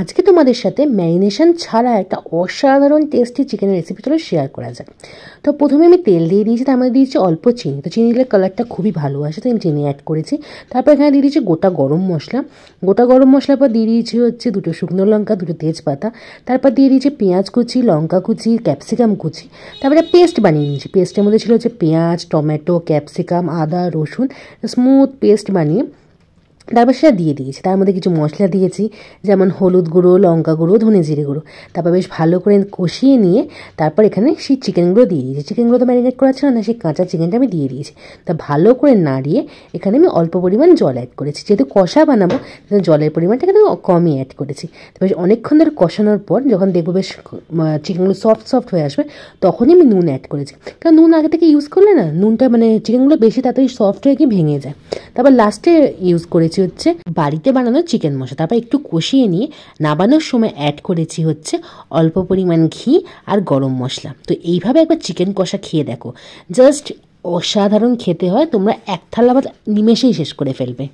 আজকে তোমাদের সাথে ম্যারিনেশন ছাড়া একটা অসাধারণ টেস্টি চিকেনের রেসিপি চলো শেয়ার করা যাক। তো প্রথমে আমি তেল দিয়ে দিয়েছি, তার মধ্যে দিয়েছি অল্প চিনি। তো চিনি দিলে কালারটা খুবই ভালো আসে, তো আমি চিনি অ্যাড করেছি। তারপর এখানে দিয়ে দিয়েছি গোটা গরম মশলা। গোটা গরম মশলার পর দিয়ে দিয়েছি হচ্ছে 2টো শুকনো লঙ্কা, 2টো তেজপাতা। তারপর দিয়ে দিয়েছি পেঁয়াজ কুচি, লঙ্কা কুচি, ক্যাপসিকাম কুচি। তারপরে পেস্ট বানিয়ে নিয়েছি। পেস্টের মধ্যে ছিল হচ্ছে পেঁয়াজ, টমেটো, ক্যাপসিকাম, আদা, রসুন, স্মুথ পেস্ট বানিয়ে তারপর সেটা দিয়ে দিয়েছি। তার মধ্যে কিছু মশলা দিয়েছি, যেমন হলুদ গুঁড়ো, লঙ্কা গুঁড়ো, ধনে জিরে গুঁড়ো। তারপর বেশ ভালো করে কষিয়ে নিয়ে তারপর এখানে সেই চিকেনগুলো দিয়ে দিয়েছি। চিকেনগুলো তো ম্যারিনেট করা ছিল না, সেই কাঁচা চিকেনটা আমি দিয়ে দিয়েছি। তা ভালো করে নাড়িয়ে এখানে আমি অল্প পরিমাণ জল অ্যাড করেছি। যেহেতু কষা বানাবো জলের পরিমাণটা এখানে কমই অ্যাড করেছি। বেশ অনেকক্ষণ ধরে কষানোর পর যখন দেখবো বেশ চিকেনগুলো সফট হয়ে আসবে, তখনই আমি নুন অ্যাড করেছি। কারণ নুন আগে থেকে ইউজ করলে না, নুনটা চিকেনগুলো বেশি তাড়াতাড়ি সফট হয়ে গিয়ে ভেঙে যায়। তারপর লাস্টে ইউজ করেছি হচ্ছে বাড়িতে বানানো চিকেন মশলা। তারপর একটু কষিয়ে নিয়ে নামানোর সময় অ্যাড করেছি হচ্ছে অল্প পরিমাণ ঘি আর গরম মশলা। তো এইভাবে একবার চিকেন কষা খেয়ে দেখো, জাস্ট অসাধারণ খেতে হয়। তোমরা এক থালা ভাত নিমেষেই শেষ করে ফেলবে।